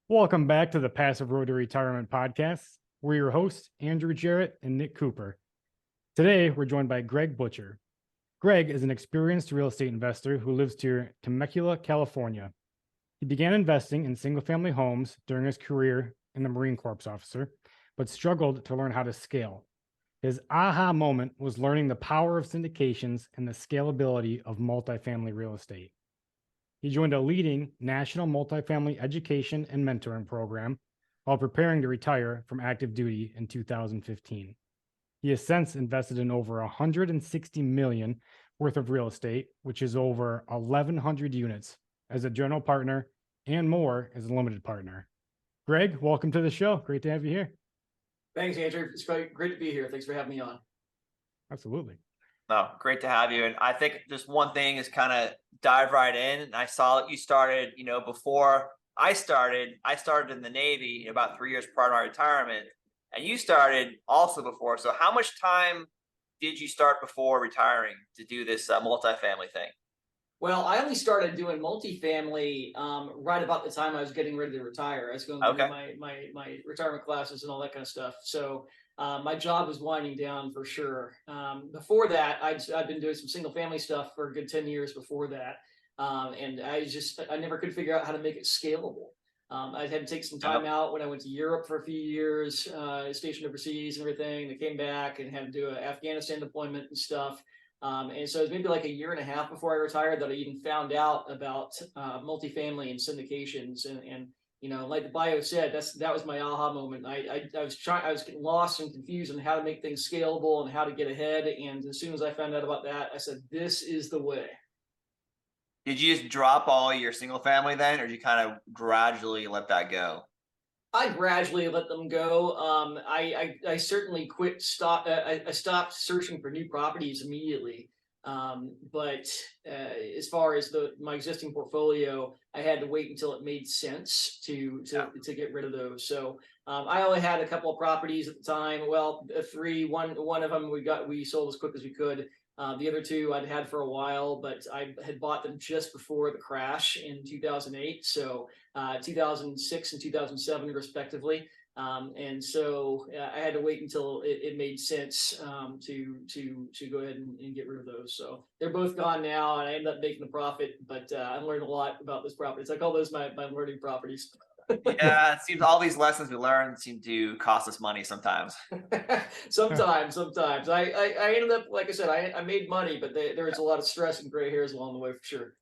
Welcome back to the Passive Road to Retirement podcast. We're your hosts, Andrew Jarrett and Nick Cooper. Today, we're joined by Greg Butcher. Greg is an experienced real estate investor who lives near Temecula, California. He began investing in single-family homes during his career in the Marine Corps officer, but struggled to learn how to scale. His aha moment was learning the power of syndications and the scalability of multifamily real estate. He joined a leading national multifamily education and mentoring program while preparing to retire from active duty in 2015. He has since invested in over 160 million worth of real estate, which is over 1,100 units as a general partner and more as a limited partner. Greg, welcome to the show. Great to have you here. Thanks, Andrew. It's great to be here. Thanks for having me on. Absolutely. No, great to have you. And I think just one thing is kind of dive right in. And I saw that you started, before I started in the Navy about 3 years prior to my retirement, and you started also before. So how much time did you start before retiring to do this multifamily thing? Well, I only started doing multifamily right about the time I was getting ready to retire. I was going through my retirement classes and all that kind of stuff. So my job was winding down for sure. Before that, I'd been doing some single family stuff for a good 10 years before that. And I never could figure out how to make it scalable. I had to take some time out when I went to Europe for a few years, stationed overseas and everything. I came back and had to do an Afghanistan deployment and stuff. And so it was maybe like a year and a half before I retired that I even found out about multifamily and syndications. And like the bio said, that was my aha moment. I was getting lost and confused on how to make things scalable and how to get ahead. And as soon as I found out about that, I said, this is the way. Did you just drop all your single family then, or did you kind of gradually let that go? I gradually let them go. I certainly I stopped searching for new properties immediately. But as far as my existing portfolio, I had to wait until it made sense to get rid of those. So I only had a couple of properties at the time. Well, three. One of them we sold as quick as we could. The other two I'd had for a while, but I had bought them just before the crash in 2008. So 2006 and 2007 respectively. And so I had to wait until it made sense to go ahead and get rid of those. So they're both gone now, and I ended up making a profit. But I learned a lot about those properties. I call those my learning properties. Yeah, it seems all these lessons we learn seem to cost us money sometimes. sometimes. I ended up, like I said, I made money, but there was a lot of stress and gray hairs along the way for sure.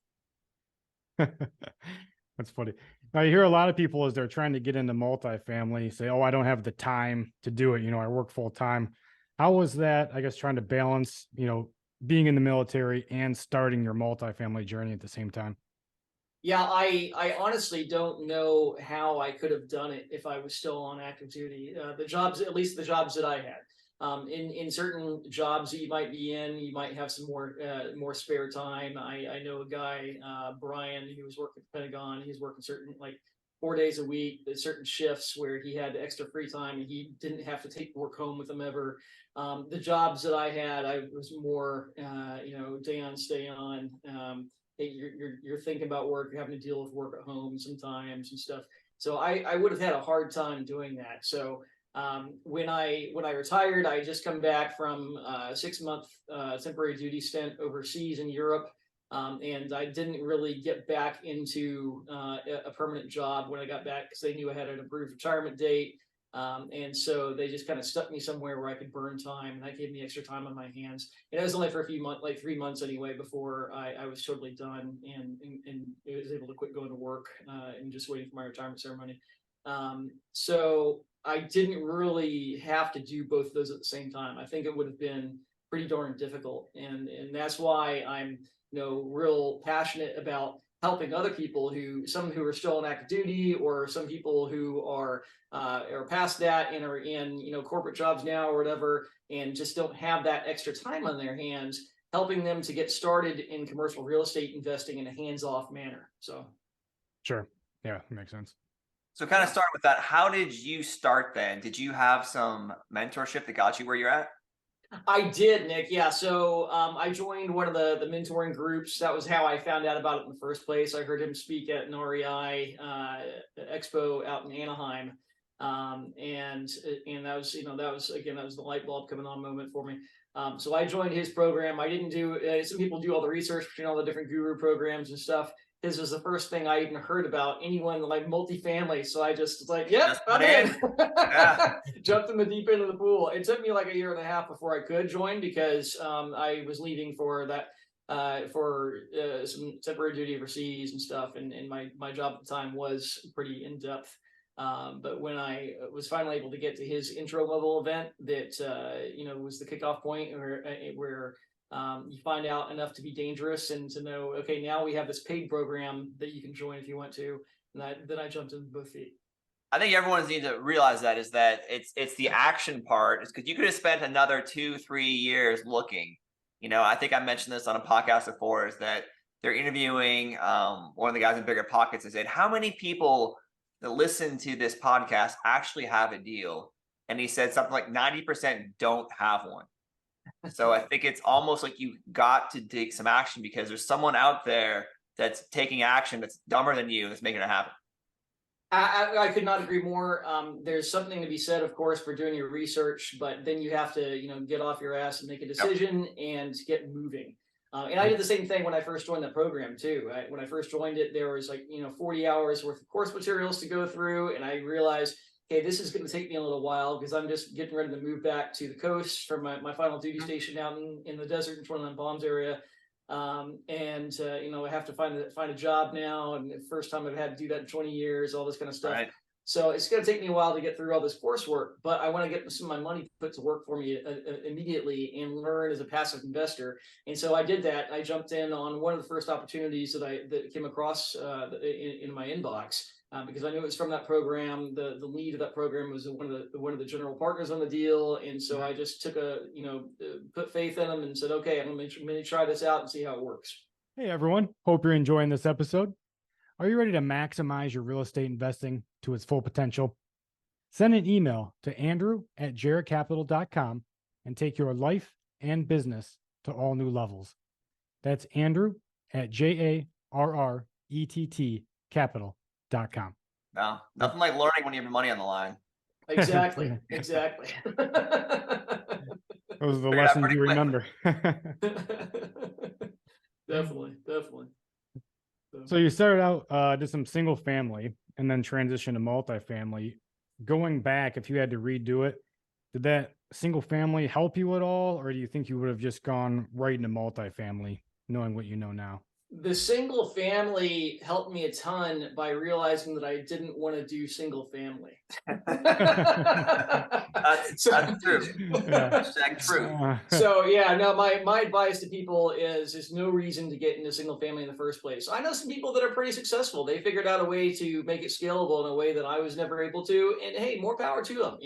That's funny. Now you hear a lot of people as they're trying to get into multifamily say, "Oh, I don't have the time to do it. I work full time." How was that? I guess trying to balance, being in the military and starting your multifamily journey at the same time. Yeah, I honestly don't know how I could have done it if I was still on active duty. At least the jobs that I had. In certain jobs that you might be in, you might have some more spare time. I know a guy, Brian, who was working at the Pentagon. He was working certain like 4 days a week. There's certain shifts where he had extra free time and he didn't have to take work home with him ever. The jobs that I had, I was more, day on, stay on. Hey, you're thinking about work, you're having to deal with work at home sometimes and stuff. So I would have had a hard time doing that. So when I retired, I had just come back from a 6-month temporary duty stint overseas in Europe. And I didn't really get back into a permanent job when I got back because they knew I had an approved retirement date. And so they just kind of stuck me somewhere where I could burn time, and that gave me extra time on my hands. And it was only for a few months, like 3 months anyway, before I was totally done and was able to quit going to work and just waiting for my retirement ceremony. So I didn't really have to do both of those at the same time. I think it would have been pretty darn difficult, and that's why I'm real passionate about helping other people some who are still on active duty, or some people who are past that and are in corporate jobs now or whatever, and just don't have that extra time on their hands, helping them to get started in commercial real estate investing in a hands-off manner. So Sure. Yeah, that makes sense. So kind of start with that. How did you start then? Did you have some mentorship that got you where you're at? I did, Nick. Yeah. So I joined one of the mentoring groups. That was how I found out about it in the first place. I heard him speak at an REI expo out in Anaheim. And that was, that was the light bulb coming on moment for me. So I joined his program. I didn't do, some people do all the research between all the different guru programs and stuff. His was the first thing I even heard about anyone like multifamily. So I just was like, yep, Just I'm went in. Yeah. Jumped in the deep end of the pool. It took me like a year and a half before I could join because I was leaving for that for some temporary duty overseas and stuff, and my job at the time was pretty in depth. But when I was finally able to get to his intro level event, that was the kickoff point where you find out enough to be dangerous and to know, okay, now we have this paid program that you can join if you want to. And then I jumped in both feet. I think everyone needs to realize that it's the action part. Is because you could have spent another 2-3 years looking. I think I mentioned this on a podcast before. Is that they're interviewing one of the guys in Bigger Pockets and said, how many people that listen to this podcast actually have a deal? And he said something like 90% don't have one. So I think it's almost like you got to take some action because there's someone out there that's taking action that's dumber than you that's making it happen. I could not agree more. There's something to be said, of course, for doing your research, but then you have to, get off your ass and make a decision and get moving. And I did the same thing when I first joined the program too. Right? When I first joined it, there was 40 hours worth of course materials to go through, and I realized, okay, this is going to take me a little while because I'm just getting ready to move back to the coast from my final duty station out in the desert in Twin Palms area. I have to find a job now, and the first time I've had to do that in 20 years, all this kind of stuff. Right. So it's going to take me a while to get through all this coursework, but I want to get some of my money put to work for me immediately and learn as a passive investor. And so I did that. I jumped in on one of the first opportunities that came across in my inbox. Because I knew it was from that program. The lead of that program was one of the general partners on the deal, and so I just took put faith in them and said, okay, I'm going to try this out and see how it works. Hey everyone, hope you're enjoying this episode. Are you ready to maximize your real estate investing to its full potential? Send an email to andrew@jarrettcapital.com and take your life and business to all new levels. That's andrew@JARRETT No, nothing like learning when you have money on the line. Exactly. Those are the lessons you remember. Definitely. So you started out did some single family and then transitioned to multifamily. Going back, if you had to redo it, did that single family help you at all, or do you think you would have just gone right into multifamily, knowing what you know now? The single family helped me a ton by realizing that I didn't want to do single family. That's true. That's true. So yeah, no, my advice to people is there's no reason to get into single family in the first place. I know some people that are pretty successful. They figured out a way to make it scalable in a way that I was never able to. And hey, more power to them.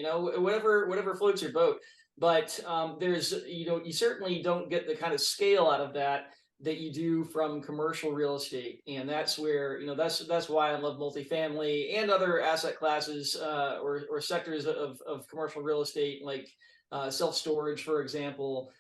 Whatever floats your boat. But there's you certainly don't get the kind of scale out of that you do from commercial real estate. And that's where, that's why I love multifamily and other asset classes or sectors of commercial real estate, like self-storage, for example.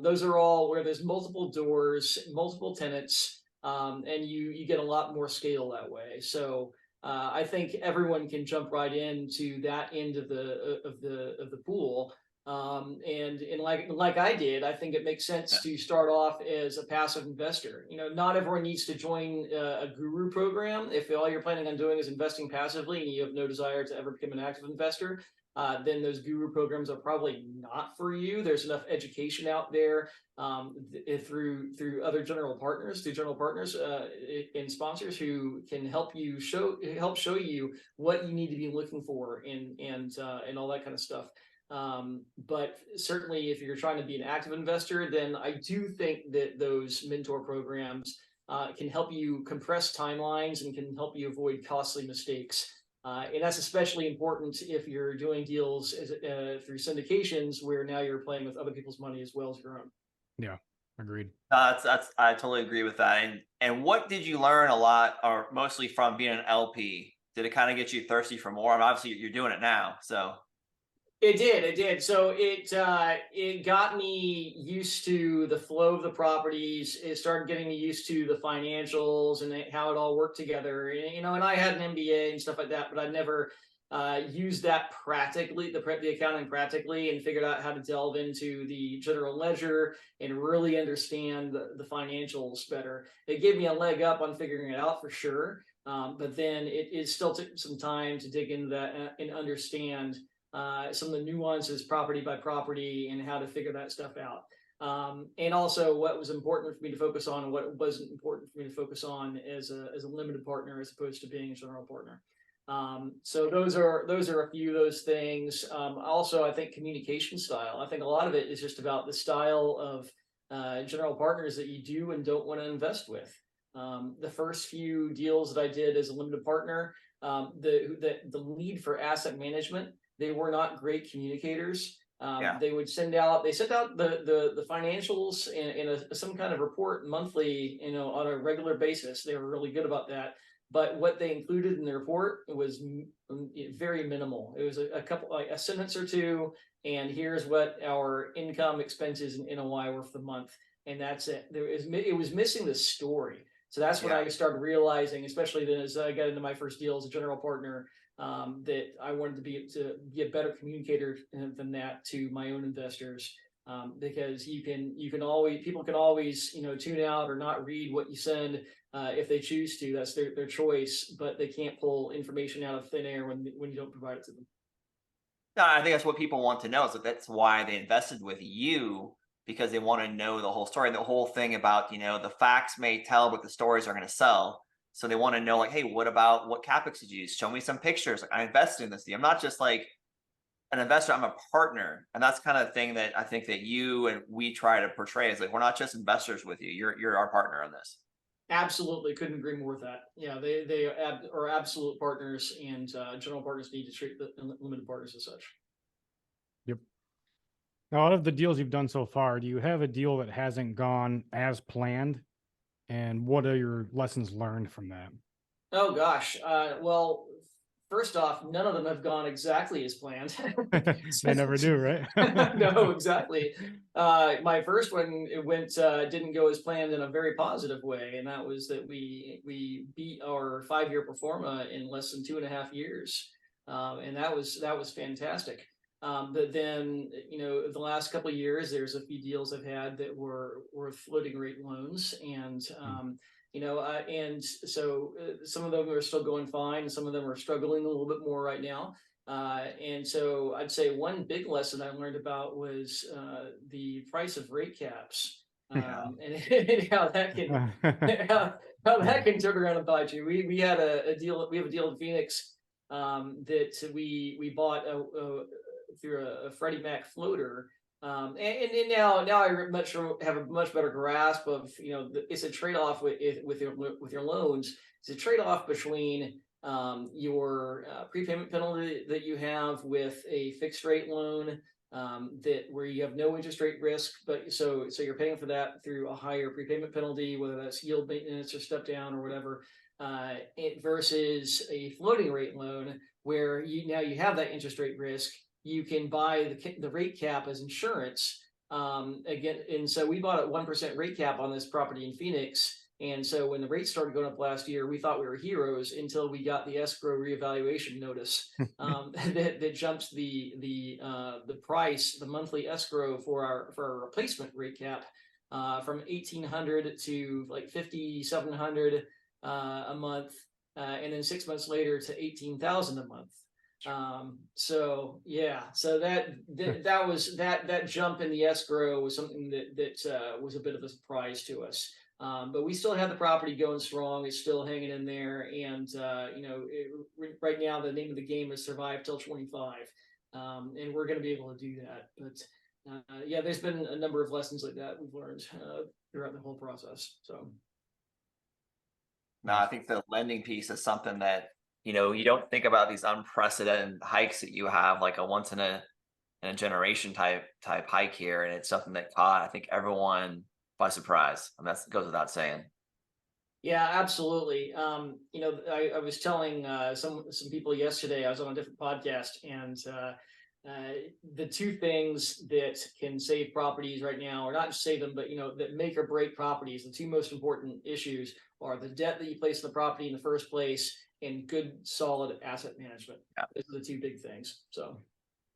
Those are all where there's multiple doors, multiple tenants, and you get a lot more scale that way. So I think everyone can jump right into that end of the pool. And like I did, I think it makes sense to start off as a passive investor. Not everyone needs to join a guru program. If all you're planning on doing is investing passively and you have no desire to ever become an active investor, then those guru programs are probably not for you. There's enough education out there through other general partners, and sponsors who can help show you what you need to be looking for and all that kind of stuff. But certainly if you're trying to be an active investor, then I do think that those mentor programs can help you compress timelines and can help you avoid costly mistakes. And that's especially important if you're doing deals through syndications, where now you're playing with other people's money as well as your own. Yeah, agreed. I totally agree with that. And what did you learn a lot, or mostly from being an LP? Did it kind of get you thirsty for more? I mean, obviously you're doing it now, so. It did. So it got me used to the flow of the properties. It started getting me used to the financials and how it all worked together. And I had an MBA and stuff like that, but I'd never used that practically, the accounting practically, and figured out how to delve into the general ledger and really understand the financials better. It gave me a leg up on figuring it out for sure. But then it still took some time to dig into that and understand some of the nuances property by property and how to figure that stuff out. And also what was important for me to focus on and what wasn't important for me to focus on as a limited partner as opposed to being a general partner. So those are a few of those things. Also, I think communication style. I think a lot of it is just about the style of general partners that you do and don't want to invest with. The first few deals that I did as a limited partner, the lead for asset management, they were not great communicators. They sent out the financials in some kind of report monthly, on a regular basis. They were really good about that. But what they included in the report was very minimal. It was a couple, like a sentence or two, and here's what our income, expenses, and NOI were for the month, and that's it. It was missing the story. So that's what I started realizing, especially then as I got into my first deal as a general partner, that I wanted to be a better communicator than that to my own investors, because people can always tune out or not read what you send if they choose to. That's their choice, but they can't pull information out of thin air when you don't provide it to them. No, I think that's what people want to know. So that's why they invested with you, because they want to know the whole story. The whole thing about, the facts may tell, but the stories are going to sell. So they want to know, like, hey, what CapEx did you use? Show me some pictures. Like, I invested in this. I'm not just like an investor, I'm a partner. And that's kind of the thing that I think that you and we try to portray is like, we're not just investors with you. You're our partner on this. Absolutely. Couldn't agree more with that. Yeah, they are absolute partners, and general partners need to treat the limited partners as such. Yep. Now, out of the deals you've done so far, do you have a deal that hasn't gone as planned? And what are your lessons learned from that? Oh gosh. Well, first off, none of them have gone exactly as planned. They never do, right? No, exactly. My first one, didn't go as planned in a very positive way, and that was that we beat our 5-year pro forma in less than 2.5 years, and that was fantastic. But then, the last couple of years, there's a few deals I've had that were floating rate loans, and and so some of them are still going fine. Some of them are struggling a little bit more right now. And so I'd say one big lesson I learned about was the price of rate caps, and how that can how that can turn around and bite you. We had a deal. We have a deal in Phoenix that we bought through a Freddie Mac floater. And now I have a much better grasp of, it's a trade-off with your loans. It's a trade-off between your prepayment penalty that you have with a fixed rate loan, where you have no interest rate risk, but so you're paying for that through a higher prepayment penalty, whether that's yield maintenance or step down or whatever, versus a floating rate loan where you have that interest rate risk. You can buy the rate cap as insurance. Again, and so we bought a 1% rate cap on this property in Phoenix. And so when the rates started going up last year, we thought we were heroes until we got the escrow reevaluation notice that jumps the price, the monthly escrow for our replacement rate cap from $1,800 to like $5,700 a month, and then 6 months later to $18,000 a month. So that jump in the escrow was something that was a bit of a surprise to us. But we still have the property going strong. It's still hanging in there, and right now the name of the game is survive till 25, and we're going to be able to do that. But there's been a number of lessons like that we've learned throughout the whole process. So no, I think the lending piece is something that you don't think about, these unprecedented hikes that you have, like a once in a generation type hike here, and it's something that caught, I think, everyone by surprise, and that goes without saying. Yeah, absolutely. I was telling some people yesterday. I was on a different podcast, and the two things that can save properties right now, or not just save them, but that make or break properties, the two most important issues are the debt that you place in the property in the first place and good solid asset management. Yeah. Those are the two big things. So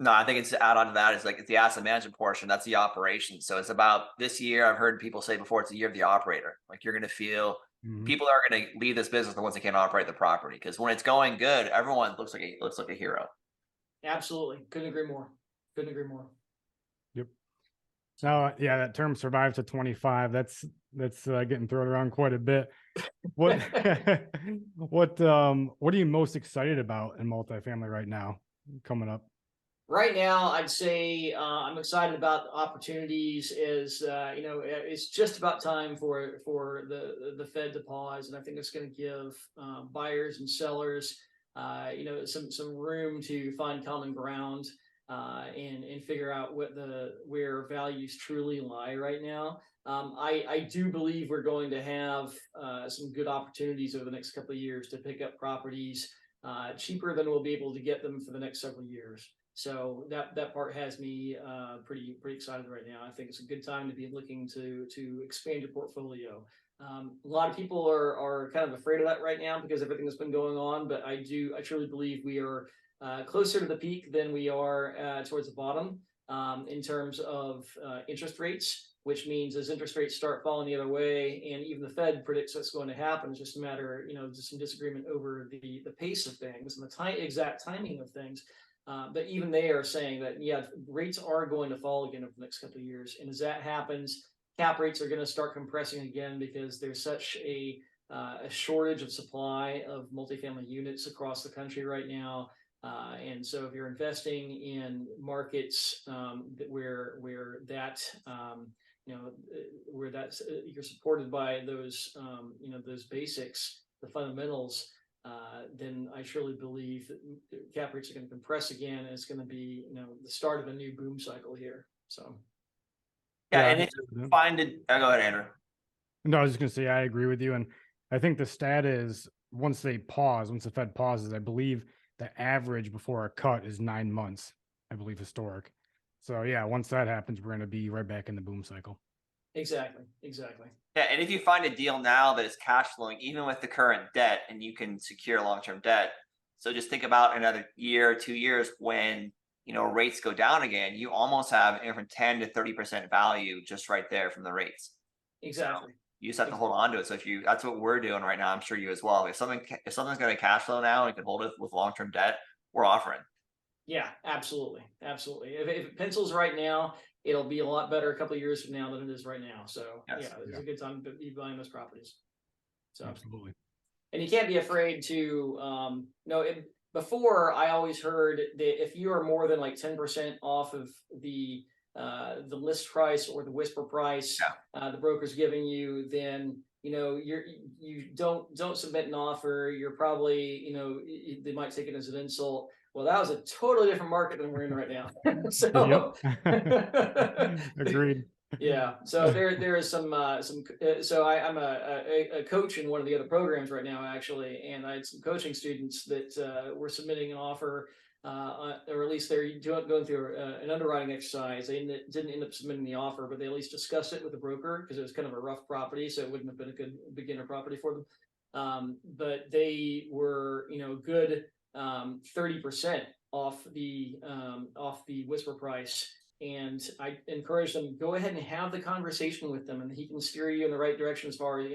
No, I think it's to add on to that is like the asset management portion. That's the operation. So it's about this year. I've heard people say before it's the year of the operator. Like you're going to feel people are going to leave this business the ones that can't operate the property, because when it's going good, everyone looks like a hero. absolutely, couldn't agree more. Couldn't agree more. Yep. So yeah, that term "survive to 25." That's getting thrown around quite a bit. What what are you most excited about in multifamily right now coming up? Right now, I'd say I'm excited about the opportunities. It's just about time for the Fed to pause, and I think it's going to give buyers and sellers, some room to find common ground and figure out where values truly lie right now. I do believe we're going to have some good opportunities over the next couple of years to pick up properties cheaper than we'll be able to get them for the next several years. So that part has me pretty excited right now. I think it's a good time to be looking to expand your portfolio. A lot of people are kind of afraid of that right now because everything that's been going on, but I truly believe we are closer to the peak than we are towards the bottom in terms of interest rates, which means as interest rates start falling the other way, and even the Fed predicts that's going to happen, it's just a matter, just some disagreement over the pace of things and the exact timing of things. But even they are saying that, yeah, rates are going to fall again over the next couple of years. And as that happens, cap rates are going to start compressing again because there's such a shortage of supply of multifamily units across the country right now. And so if you're investing in markets where you're supported by those, those basics, the fundamentals, then I surely believe that cap rates are going to compress again, and it's going to be, the start of a new boom cycle here. So, yeah, and if you find it, go ahead, Andrew. No, I was just going to say I agree with you, and I think the stat is once the Fed pauses, I believe the average before a cut is 9 months. I believe historic. So yeah, once that happens, we're going to be right back in the boom cycle. Exactly. Yeah, and if you find a deal now that is cash flowing, even with the current debt, and you can secure long-term debt. So just think about another year, 2 years when, rates go down again, you almost have anywhere from 10 to 30% value just right there from the rates. Exactly. So you just have to hold on to it. So that's what we're doing right now. I'm sure you as well. If something's going to cash flow now and can hold it with long-term debt, we're offering. Yeah, absolutely. If it pencils right now, it'll be a lot better a couple of years from now than it is right now. So yes. It's a good time to be buying those properties. So absolutely. And you can't be afraid to, before I always heard that if you are more than like 10% off of the list price or the whisper price, the broker's giving you, then, you don't submit an offer. You're probably, they might take it as an insult. Well, that was a totally different market than we're in right now. So, agreed. Yeah. So there is some. So I'm a coach in one of the other programs right now, actually, and I had some coaching students that were submitting an offer, or at least they're going through an underwriting exercise. They didn't end up submitting the offer, but they at least discussed it with the broker because it was kind of a rough property, so it wouldn't have been a good beginner property for them. But they were, good 30% off the whisper price. And I encourage them, go ahead and have the conversation with them, and he can steer you in the right direction as far as,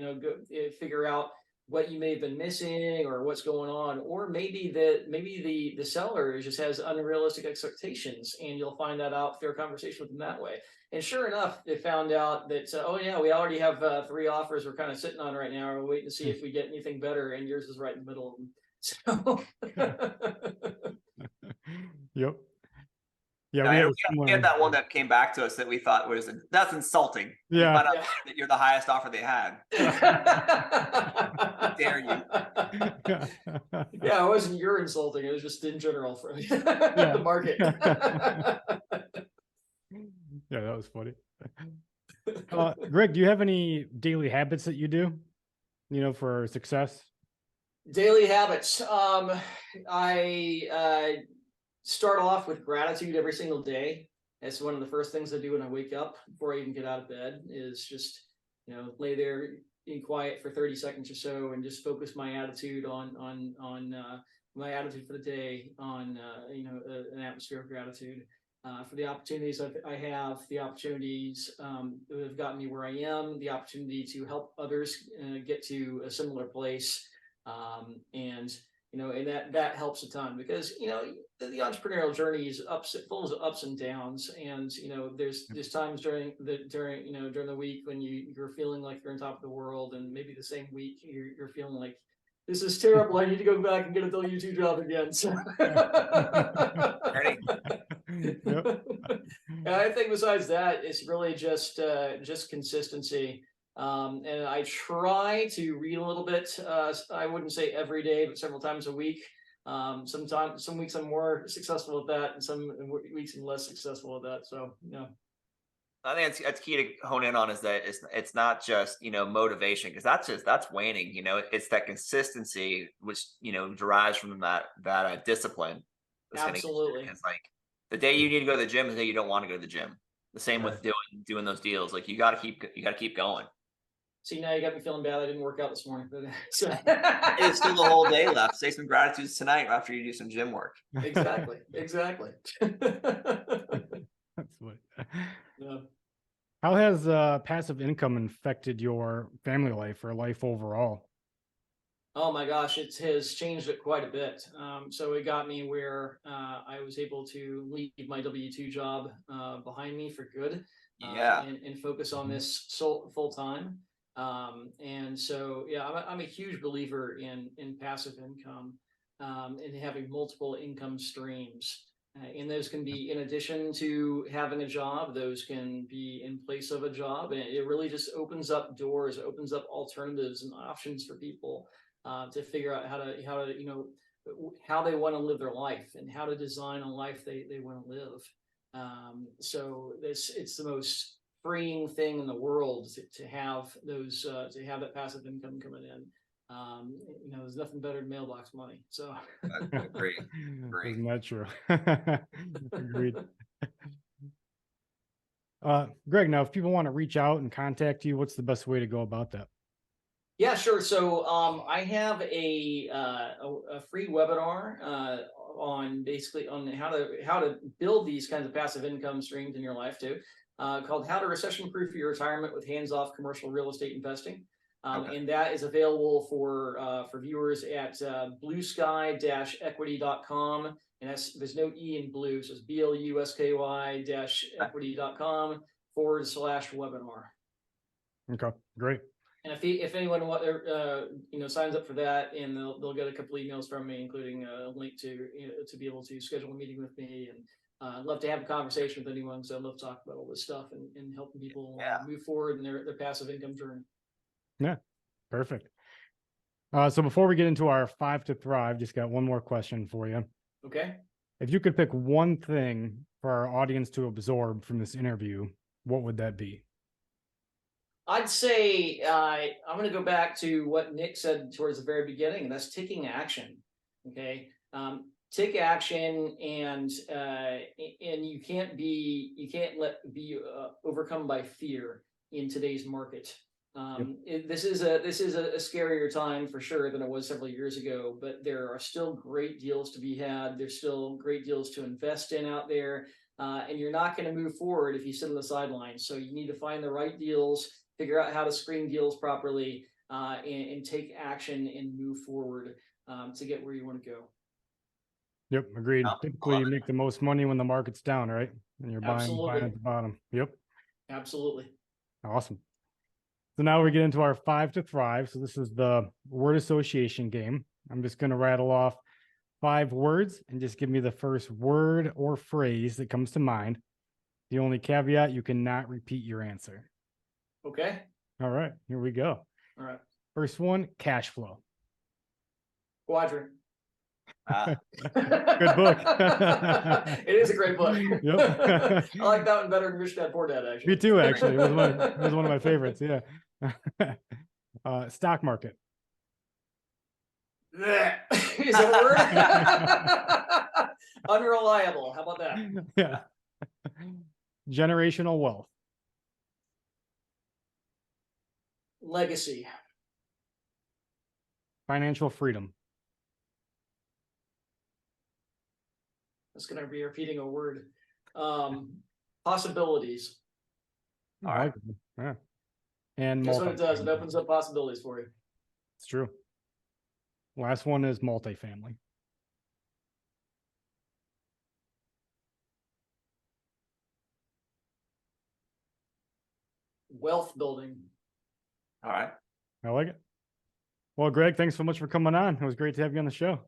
figure out what you may have been missing or what's going on, or maybe the seller just has unrealistic expectations, and you'll find that out through a conversation with them that way. And sure enough, they found out that, oh yeah, we already have 3 offers we're kind of sitting on right now. We're waiting to see if we get anything better, and yours is right in the middle of them. So. Yep. Yeah, we had that one that came back to us that we thought that's insulting. Yeah. You find out that you're the highest offer they had. How dare you? Yeah, it wasn't your insulting. It was just in general for the market. Yeah, that was funny. Greg, do you have any daily habits that you do, for success? Daily habits. I start off with gratitude every single day. That's one of the first things I do when I wake up before I even get out of bed, is just, lay there in quiet for 30 seconds or so and just focus my attitude on my attitude for the day, on an atmosphere of gratitude for the opportunities I have, the opportunities that have gotten me where I am, the opportunity to help others get to a similar place, and that helps a ton, because the entrepreneurial journey is full of ups and downs, and there's times during the week when you're feeling like you're on top of the world, and maybe the same week you're feeling like, this is terrible, I need to go back and get a W-2 job again. So Ready? Yep. and I think besides that, it's really just consistency. And I try to read a little bit. I wouldn't say every day, but several times a week. Some weeks I'm more successful at that, and some weeks I'm less successful at that. So I think that's key to hone in on, is that it's not just motivation, because that's waning. It's that consistency which derives from that discipline. absolutely. It's like the day you need to go to the gym is the day you don't want to go to the gym. The same with doing those deals. Like you got to keep going. See, now you got me feeling bad. I didn't work out this morning, but It's still the whole day left. Say some gratitudes tonight after you do some gym work. Exactly. That's what. Yeah. How has passive income affected your family life or life overall? Oh my gosh, it has changed it quite a bit. So it got me where I was able to leave my W-2 job behind me for good, and focus on this full time. And so, yeah, I'm a huge believer in passive income, and having multiple income streams. And those can be in addition to having a job, those can be in place of a job. And it really just opens up doors, opens up alternatives and options for people to figure out how they want to live their life, and how to design a life they want to live. So it's the most freeing thing in the world to have that passive income coming in. There's nothing better than mailbox money. So Great. Isn't that true? Agreed. Greg, now if people want to reach out and contact you, what's the best way to go about that? Yeah, sure. So I have a free webinar on how to build these kinds of passive income streams in your life too, called "How to Recession-Proof Your Retirement with Hands-Off Commercial Real Estate Investing." And that is available for viewers at bluesky-equity.com. And there's no E in blue, so it's blusky-equity.com/webinar. Okay, great. And if anyone signs up for that, and they'll get a couple emails from me, including a link to be able to schedule a meeting with me. And I'd love to have a conversation with anyone, because I'd love to talk about all this stuff and helping people move forward in their passive income journey. Yeah, perfect. So before we get into our 5 to Thrive, just got one more question for you. Okay. If you could pick one thing for our audience to absorb from this interview, what would that be? I'd say I'm going to go back to what Nick said towards the very beginning, and that's taking action. Okay, take action, and you can't be overcome by fear in today's market. This is a scarier time for sure than it was several years ago, but there are still great deals to be had. There's still great deals to invest in out there, and you're not going to move forward if you sit on the sidelines. So you need to find the right deals, figure out how to screen deals properly, and take action and move forward to get where you want to go. Yep, agreed. Typically, you make the most money when the market's down, right? And you're buying at the bottom. Yep. Absolutely. Awesome. So now we get into our 5 to Thrive. So this is the word association game. I'm just going to rattle off 5 words and just give me the first word or phrase that comes to mind. The only caveat, you cannot repeat your answer. Okay. All right, here we go. All right. First one, cash flow. Quadrant. Good book. It is a great book. Yep. I like that one better than Rich Dad Poor Dad, actually. Me too, actually. It was one of my favorites. Yeah. Stock market. Is that a word? Unreliable. How about that? Yeah. Generational wealth. Legacy. Financial freedom. That's going to be repeating a word. Possibilities. I All right. like it. Yeah. And That's what it does. It multifamily. opens up possibilities for you. It's true. Last one is multifamily. Wealth building. All right. I like it. Well, Greg, thanks so much for coming on. It was great to have you on the show.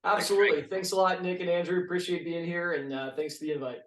Absolutely. Thanks a lot, Nick and Andrew. Appreciate being here, and thanks for the invite.